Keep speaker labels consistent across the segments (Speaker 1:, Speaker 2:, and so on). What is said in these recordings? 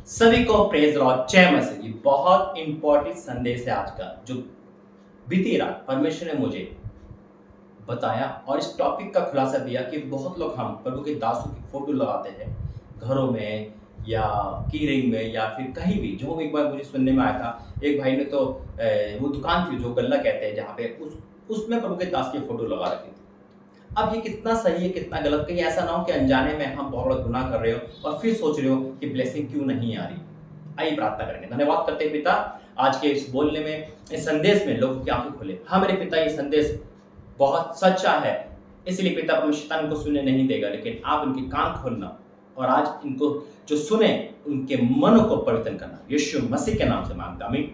Speaker 1: सभी को praise Lord, जय मसीह। ये बहुत इंपॉर्टेंट संदेश है आज का, जो बीती रात परमेश्वर ने मुझे बताया और इस टॉपिक का खुलासा दिया कि बहुत लोग हम प्रभु के दासों की फोटो लगाते हैं घरों में या की रिंग में या फिर कहीं भी। जो एक बार मुझे सुनने में आया था, एक भाई ने तो वो दुकान थी जो गल्ला कहते हैं, जहाँ पे उसमें प्रभु के दास की फोटो लगा रखी थी। अब ये कितना सही है कितना गलत, कहीं ऐसा ना हो कि अनजाने में हम बहुत बड़ा गुनाह कर रहे हो और फिर सोच रहे हो कि ब्लेसिंग क्यों नहीं आ रही। आइए प्रार्थना करेंगे। धन्यवाद करते हैं पिता, आज के इस बोलने में, इस संदेश में लोगों की आंखें खुले। हाँ मेरे पिता, ये संदेश बहुत सच्चा है, इसलिए पिता अपने शैतान को सुनने नहीं देगा, लेकिन आप उनके कान खोलना और आज इनको जो सुने उनके मन को परिवर्तन करना, यीशु मसीह के नाम से मांगता, आमीन।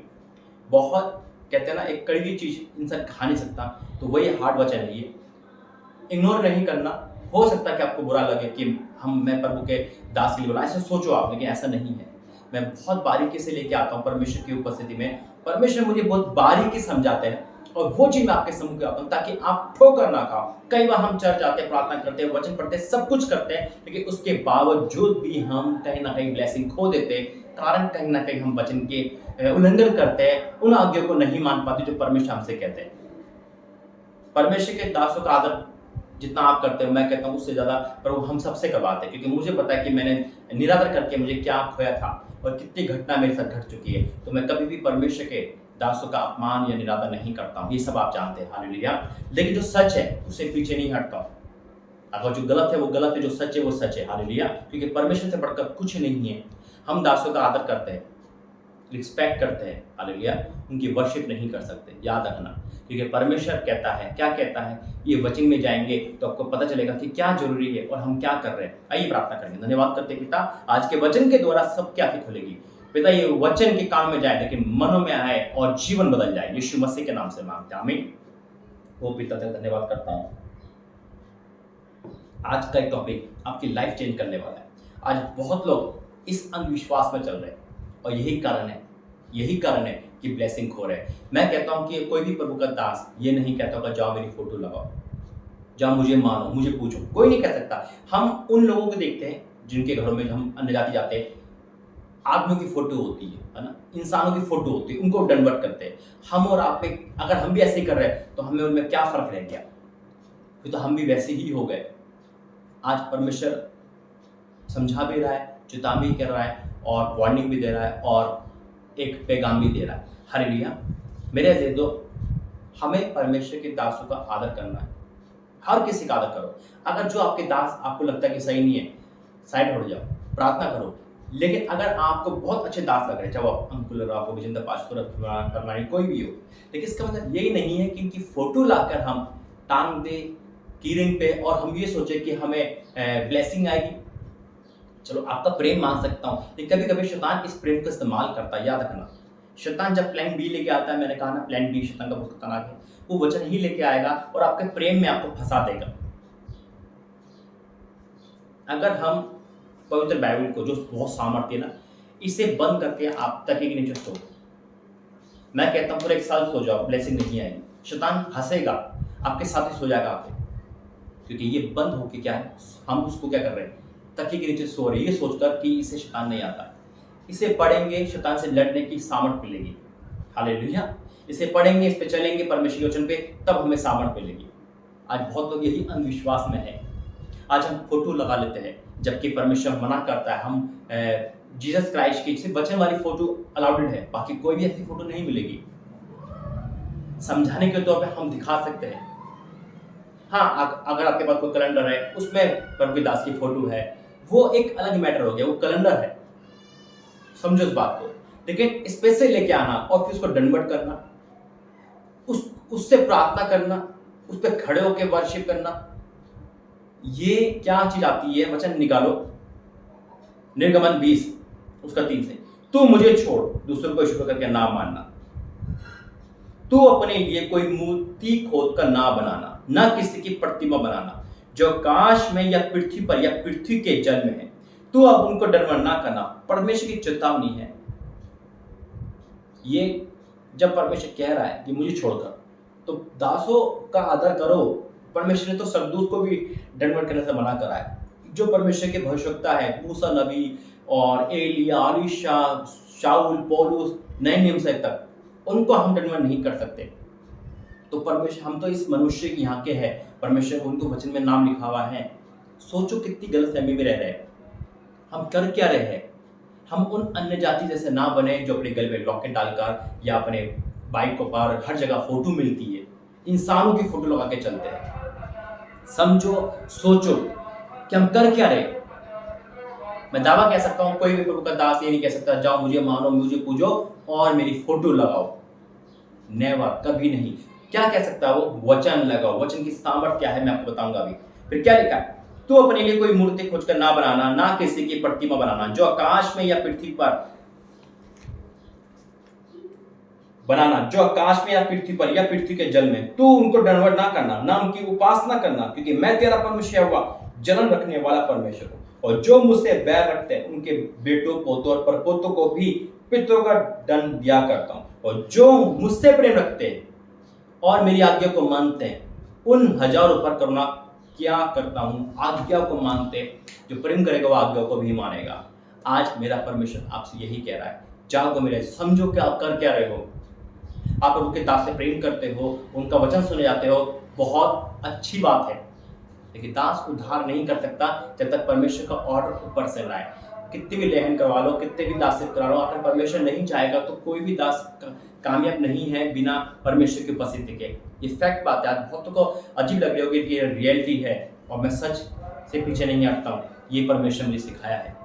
Speaker 1: बहुत कहते हैं ना, एक कड़वी चीज इंसान खा नहीं सकता, तो वही हार्ड वचन है ये। इग्नोर नहीं करना। हो सकता है कि आपको बुरा लगे कि मैं प्रभु के दास के लिए बोला, ऐसे सोचो आप, लेकिन ऐसा नहीं है। मैं बहुत बारीकी से लेके आता हूँ परमेश्वर की उपस्थिति में। परमेश्वर मुझे बहुत बारीकी समझाते हैं और वो चीज मैं आपके सम्मुख आता हूँ ताकि आप ठोकर ना खाओ। कई बार हम चर्च जाते हैं, प्रार्थना करते हैं, वचन पढ़ते हैं, सब कुछ करते हैं, लेकिन उसके बावजूद भी हम कहीं ना कहीं ब्लेसिंग खो देते हैं। कारण कहीं ना कहीं हम वचन के उल्लंघन करते हैं, उन आज्ञा को नहीं मान पाते जो परमेश्वर हमसे कहते हैं। परमेश्वर के दासों का आदर जितना आप करते हो, मैं कहता हूँ उससे ज्यादा प्रभु हम सबसे करवाते हैं, क्योंकि मुझे पता है कि मैंने निरादर करके मुझे क्या खोया था और कितनी घटना मेरे साथ घट चुकी है। तो मैं कभी भी परमेश्वर के दासों का अपमान या निरादर नहीं करता हूँ, ये सब आप जानते हैं, हालेलुया। लेकिन जो सच है उससे पीछे नहीं हटता हूँ। अगर जो गलत है वो गलत है, जो सच है वो सच है, हालेलुया। क्योंकि परमेश्वर से बढ़कर कुछ नहीं है। हम दासों का आदर करते हैं, रिस्पेक्ट करते हैं, हालेलुया। उनकी वर्शिप नहीं कर सकते, याद रखना। क्योंकि परमेश्वर कहता है, क्या कहता है, ये वचन में जाएंगे तो आपको पता चलेगा कि क्या जरूरी है और हम क्या कर रहे हैं। आइए प्रार्थना करेंगे। धन्यवाद करते हैं पिता, आज के वचन के द्वारा सबकी आंखें खुलेगी। पिता, ये वचन के काम में जाए लेकिन मनों में आए और जीवन बदल जाए, यीशु मसीह के नाम से मांगते हैं, आमीन। वो पिता तेरा धन्यवाद करता हूँ। आज का एक टॉपिक आपकी लाइफ चेंज करने वाला है। आज बहुत लोग इस अंधविश्वास में चल रहे हैं और यही कारण है कि ब्लेसिंग खो रहे हैं। मैं कहता हूं कि कोई भी प्रभु का दास ये नहीं कहता होगा जाओ मेरी फोटो लगाओ, जाओ मुझे मानो, मुझे पूछो, कोई नहीं कह सकता। हम उन लोगों को देखते हैं जिनके घरों में हम अन्य जाति जाते हैं, आदमियों की फोटो होती है ना, इंसानों की फोटो होती है, उनको दंडवत करते हैं। हम और आप में अगर हम भी ऐसे ही कर रहे हैं तो हमें उनमें क्या फर्क रह गया, फिर तो हम भी वैसे ही हो गए। आज परमेश्वर समझा भी रहा है, चेतावनी कर रहा है और वार्निंग भी दे रहा है और एक पैगाम भी दे रहा है, हालेलुया। मेरे अजीजों, दो हमें परमेश्वर के दासों का आदर करना है। हर किसी का आदर करो। अगर जो आपके दास आपको लगता है कि सही नहीं है, साइड हट जाओ, प्रार्थना करो। लेकिन अगर आपको बहुत अच्छे दास लग रहे हैं, चाहे वो अंकुल आपको विजेंद्र पास्टर फरमानी कोई भी हो, लेकिन इसका मतलब यही नहीं है कि इनकी फोटो लाकर हम टांग दे कीरिंग पे और हम ये सोचे कि हमें ब्लेसिंग आएगी। चलो आपका प्रेम मान सकता हूँ, लेकिन कभी कभी शैतान इस प्रेम का इस्तेमाल करता है, याद रखना। शैतान जब प्लान बी लेके आता है, मैंने कहा ना प्लान बी शैतान का बहुत खतरनाक है, वो वचन ही लेके आएगा और आपके प्रेम में आपको फंसा देगा। अगर हम पवित्र बाइबल को, जो बहुत सामर्थ्य है ना, इसे बंद करके आप तकिए के नीचे सो, मैं कहता हूँ पूरा एक साल सो जाओ, ब्लेसिंग नहीं आएगी। शैतान हंसेगा, आपके साथ ही सो जाएगा आपको, क्योंकि ये बंद होके क्या है, हम उसको क्या कर रहे हैं, तकिए के नीचे सो रहे, ये सोचकर कि इसे शैतान नहीं आता। इसे पढ़ेंगे, शैतान से लड़ने की सामर्थ मिलेगी, हालेलुया। इसे पढ़ेंगे, इस पे चलेंगे, परमेश्वर के वचन पे, तब हमें सामर्थ मिलेगी। आज बहुत लोग यही अंधविश्वास में है। आज हम फोटो लगा लेते हैं जबकि परमेश्वर मना करता है। हम जीसस क्राइस्ट की सिर्फ वचन वाली फोटो अलाउडेड है, बाकी कोई भी ऐसी फोटो नहीं मिलेगी। समझाने के तौर पे हम दिखा सकते हैं। हाँ, अगर आपके पास कोई कैलेंडर है, उसमें प्रभु के दास की फोटो है, वो एक अलग मैटर हो गया, वो कैलेंडर है, समझो इस बात को। लेकिन स्पेशल लेके आना और फिर उसको दंडवत करना, उससे प्रार्थना करना, उस पर खड़े होकर वर्शिप करना, ये क्या चीज आती है। वचन निकालो, निर्गमन 20 उसका 3 से, तू मुझे छोड़ दूसरों को ईश्वर करके ना मानना, तू अपने लिए कोई मूर्ति खोद कर ना बनाना, न किसी की प्रतिमा बनाना जो आकाश में या पृथ्वी पर या पृथ्वी के जल में है, तू अब उनको डरवन ना करना। परमेश्वर की चेतावनी है ये। जब परमेश्वर कह रहा है कि मुझे छोड़कर, तो दासों का आदर करो। परमेश्वर ने तो सरदूत को भी दंडवत करने से मना करा है। जो परमेश्वर की भविष्यवक्ता है, मूसा नबी और एलिया, अलीशा, शाऊल, पौलुस, नए नियम से तक, उनको हम कन्वर्ट नहीं कर सकते। तो परमेश्वर, हम तो इस मनुष्य के यहाँ के हैं, परमेश्वर को उनको वचन में नाम लिखा हुआ है। सोचो कितनी गलतफहमी में रह रहे हैं, हम कर क्या रहे हैं। हम उन अन्य जाति जैसे ना बने जो अपने गले में लॉकेट डालकर या अपने बाइक को पर हर जगह फोटो मिलती है, इंसानों की फोटो लगा के चलते हैं। समझो, सोचो कि हम कर क्या रहे। मैं दावा कह सकता हूँ, कोई भी प्रभु का दास ये नहीं कह सकता जाओ मुझे मानो, मुझे पूजो और मेरी फोटो लगाओ। नेवर, कभी नहीं। क्या कह सकता है वो? वचन लगाओ। वचन की सामर्थ क्या है मैं आपको बताऊंगा अभी। फिर क्या लिखा है? तू अपने लिए कोई मूर्ति खोजकर ना बनाना, ना किसी की प्रतिमा बनाना जो आकाश में या पृथ्वी पर बनाना, जो आकाश में या पृथ्वी के जल में। तू उनको दंडवत ना करना, ना उनकी उपासना करना, क्योंकि मैं तेरा परमेश्वर हुआ, जलन रखने वाला परमेश्वर हूं। और जो मुझसे बैर रखते हैं उनके बेटों, पोतों और परपोतों को भी पितरों का दंड दिया करता हूं। और जो मुझसे प्रेम रखते हैं और मेरी आज्ञा को मानते हैं उन हजारों पर करुणा क्या करता हूं। आज्ञा को मानते, जो प्रेम करेगा वो आज्ञा को भी मानेगा। आज मेरा परमेश्वर आपसे यही कह रहा है, जागो मेरे, समझो कि आप कर क्या रहे हो। आप प्रभु के दास से प्रेम करते हो, उनका वचन सुने जाते हो, बहुत अच्छी बात है। लेकिन दास उद्धार नहीं कर सकता जब तक परमेश्वर का ऑर्डर ऊपर से ना आए। कितने भी लेहन करवा लो, कितने भी दास से करा लो, अगर परमेश्वर नहीं चाहेगा तो कोई भी दास कामयाब नहीं है बिना परमेश्वर की उपस्थिति के। ये फैक्ट बात है। बहुतों को अजीब लग रही होगी कि ये रियलिटी है और मैं सच से पीछे नहीं हटता हूँ। ये परमेश्वर मुझे सिखाया है।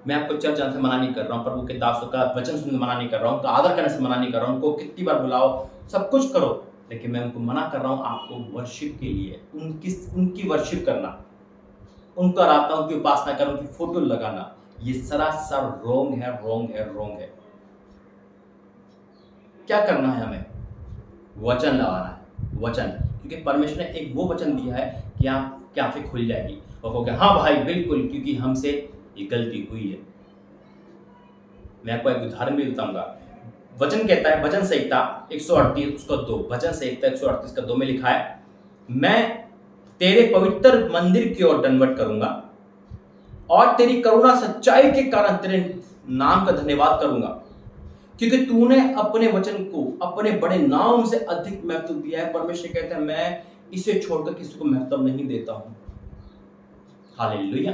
Speaker 1: मैं आपको चर्च जाने से मना नहीं कर रहा हूँ, प्रभु के दासों का वचन सुनने मना नहीं कर रहा हूँ, उनका आदर करने से मना नहीं कर रहा हूँ, उनको कितनी बार बुलाओ, सब कुछ करो, लेकिन मैं उनको मना कर रहा हूँ आपको वर्शिप के लिए, उनकी वर्शिप करना, उनको आराधनाओं की उपासना करना, उनकी फोटो लगाना, ये सरासर रोंग है, रोंग है, रोंग है। क्या करना है हमें? वचन लगाना है, वचन, क्योंकि परमेश्वर ने एक वो वचन दिया है कि आपकी आंखें खुल जाएगी और कहोगे हाँ भाई बिल्कुल, क्योंकि हमसे ये गलती हुई है। मैं आपको एक उदाहरण भी बताऊंगा। वचन कहता है, वचन संहिता 138 उसका 2, वचन संहिता 138 का 2 में लिखा है, मैं तेरे पवित्र मंदिर की ओर दंडवत करूंगा और तेरी करुणा सच्चाई के कारण तेरे नाम का धन्यवाद करूंगा, क्योंकि तूने अपने वचन को अपने बड़े नाम से अधिक महत्व दिया है। परमेश्वर कहता है मैं इसे छोड़कर किसी को महत्व नहीं देता हूं। हालेलुया।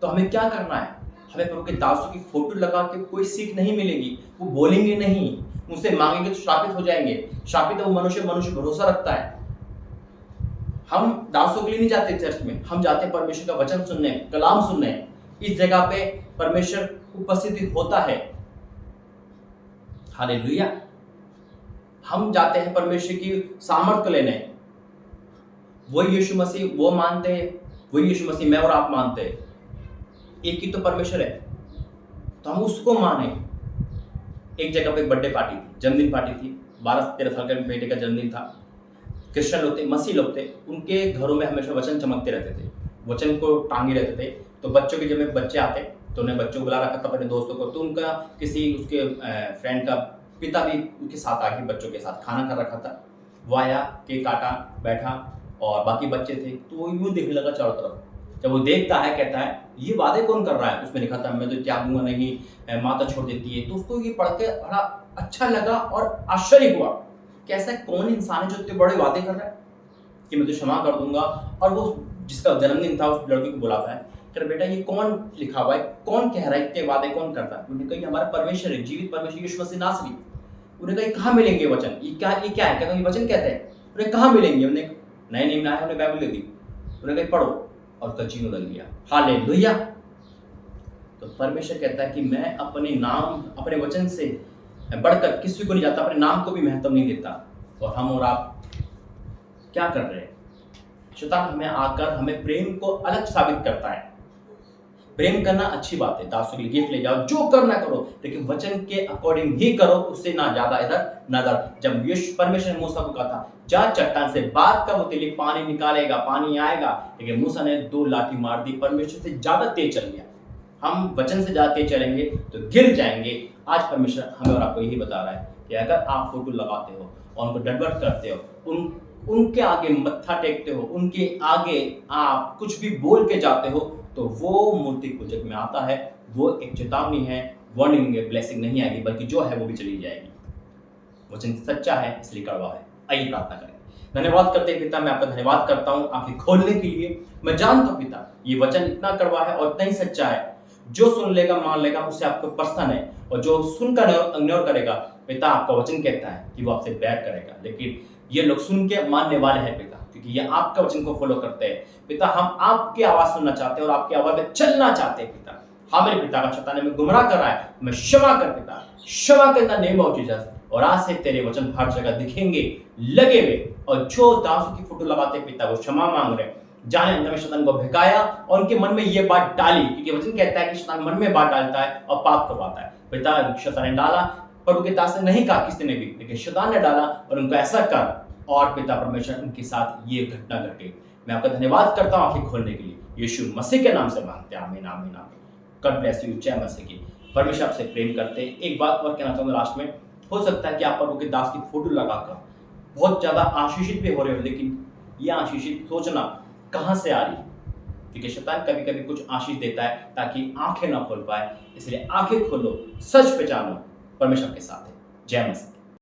Speaker 1: तो हमें क्या करना है? हमें प्रभु के दासों की फोटो लगा के कोई सीख नहीं मिलेगी। वो बोलेंगे नहीं, उनसे मांगेंगे तो श्रापित हो जाएंगे। श्रापित वो मनुष्य भरोसा रखता है। हम दासों के लिए नहीं जाते चर्च में, हम जाते हैं परमेश्वर का वचन सुनने, कलाम सुनने। इस जगह पे परमेश्वर उपस्थित होता है। हालेलुया। हम जाते हैं परमेश्वर की सामर्थ्य लेने। वो यीशु मसीह वो मानते हैं, वो यीशु मसीह मैं और आप मानते हैं, एक ही तो परमेश्वर है, तो हम उसको माने। एक जगह पे बर्थडे पार्टी थी, जन्मदिन पार्टी थी, 12-13 साल के बेटे का जन्मदिन था। क्रिश्चियन लोग थे, मसीह लोग थे, उनके घरों में हमेशा वचन चमकते रहते थे, वचन को टांगे रहते थे। तो बच्चों के जब बच्चे आते तो उन्हें बच्चों को बुला रखा था अपने दोस्तों को, तो उनका किसी उसके फ्रेंड का पिता भी उनके साथ आके बच्चों के साथ खाना कर रखा था। वो आया, केक काटा, बैठा और बाकी बच्चे थे, तो वो यूँ देखने लगा चारों तरफ। जब वो देखता है कहता है ये वादे कौन कर रहा है? उसमें लिखा था मैं तो त्यागूंगा नहीं, माता छोड़ देती है। तो उसको ये पढ़ के बड़ा अच्छा लगा और आश्चर्य हुआ कि ऐसा कौन इंसान है जो इतने बड़े वादे कर रहा है कि मैं तो क्षमा कर दूंगा। और वो जिसका जन्मदिन था उस लड़के को बुलाता है, कह बेटा ये कौन लिखा हुआ है, कौन कह रहा है, इतने वादे कौन करता है? उन्होंने कहा हमारा परमेश्वर है, जीवित परमेश्वर यीशु मसीह नासरी। उन्होंने कहा कहाँ मिलेंगे वचन? ये क्या है? कहते हैं वचन कहते हैं। उन्हें कहाँ मिलेंगे? उन्हें नए नियम में आया, उन्हें बाइबल दे दी, उन्हें कहा पढ़ो, और उसका जीवन बदल गया। हालेलुया। तो परमेश्वर कहता है कि मैं अपने नाम, अपने वचन से बढ़कर किसी को नहीं जाता, अपने नाम को भी महत्व नहीं देता। और हम और आप क्या कर रहे हैं? शैतान हमें आकर हमें प्रेम को अलग साबित करता है। प्रेम करना अच्छी बात है, दासों के लिए गिफ्ट ले जाओ, जो करना करो, लेकिन वचन के अकॉर्डिंग ही करो, उससे ना ज्यादा इधर ना उधर। जब यीशु परमेश्वर ने मूसा को कहा था जा चट्टान से बात का मुताबिक पानी निकालेगा, पानी आएगा, लेकिन मूसा ने 2 लाठी मार दी, परमेश्वर से ज्यादा तेज चल गया। हम वचन से ज्यादा तेज चलेंगे तो गिर जाएंगे। आज परमेश्वर हमें और आपको यही बता रहा है कि अगर आप फोटो लगाते हो और उनको दंडवत करते हो, उनके आगे मत्था टेकते हो, उनके आगे आप कुछ भी बोल के जाते हो, तो वो मूर्ति पूजक में आता है। वो एक चेतावनी है, वार्निंग है, ब्लेसिंग नहीं आएगी, बल्कि जो है वो भी चली जाएगी। वचन सच्चा है, इसलिए कड़वा है। आइए प्रार्थना करें। धन्यवाद करते हैं पिता, मैं आपका धन्यवाद करता हूँ आंखें खोलने के लिए। मैं जानता हूँ पिता, ये वचन इतना कड़वा है और इतना ही सच्चा है। जो सुन लेगा, मान लेगा, उससे आपको पर्सन है, और जो सुनकर इग्नोर करेगा, पिता आपका वचन कहता है कि वो आपसे बैर करेगा। लेकिन ये लोग सुन के मानने वाले हैं पिता, क्योंकि ये आपका वचन को फॉलो करते हैं। पिता, हम आपकी आवाज सुनना चाहते हैं और आपकी आवाज में चलना चाहते हैं पिता। हमारे पिता का शैतान में गुमराह कर रहा है, मैं क्षमा कर पिता, क्षमा कर in the name of Jesus. और आज से तेरे वचन हर जगह दिखेंगे, लगे हुए, और जो दासों की फोटो लगाते पिता वो क्षमा मांग रहे, जाने अंदर में शैतान को भगाया और उनके मन में ये बात डाली, क्योंकि वचन कहता है कि शैतान मन में बात डालता है और पाप करवाता है। पिता, शैतान ने डाला, प्रभु के दास ने नहीं कहा किसी ने भी, लेकिन शैतान ने डाला और उनको ऐसा कर, और पिता परमेश्वर उनके साथ ये घटना घटे। मैं आपका धन्यवाद करता हूँ आंखें खोलने के लिए, यीशु मसीह के नाम से मांगते हैं, आमीन आमीन आमीन। God bless you. जय मसीह की। परमेश्वर आपसे प्रेम करते हैं। एक बात और कहना चाहूंगा लास्ट में, हो सकता है कि आप प्रभु के दास की फोटो लगाकर बहुत ज्यादा आशीषित भी हो रहे हो, लेकिन ये आशीषित सोचना कहां से आ रही है, क्योंकि शैतान कभी कभी कुछ आशीष देता है ताकि आंखें ना खोल पाए। इसलिए आंखें खोलो, सच पहचानो, परमेश्वर के साथ है। जय मसीह।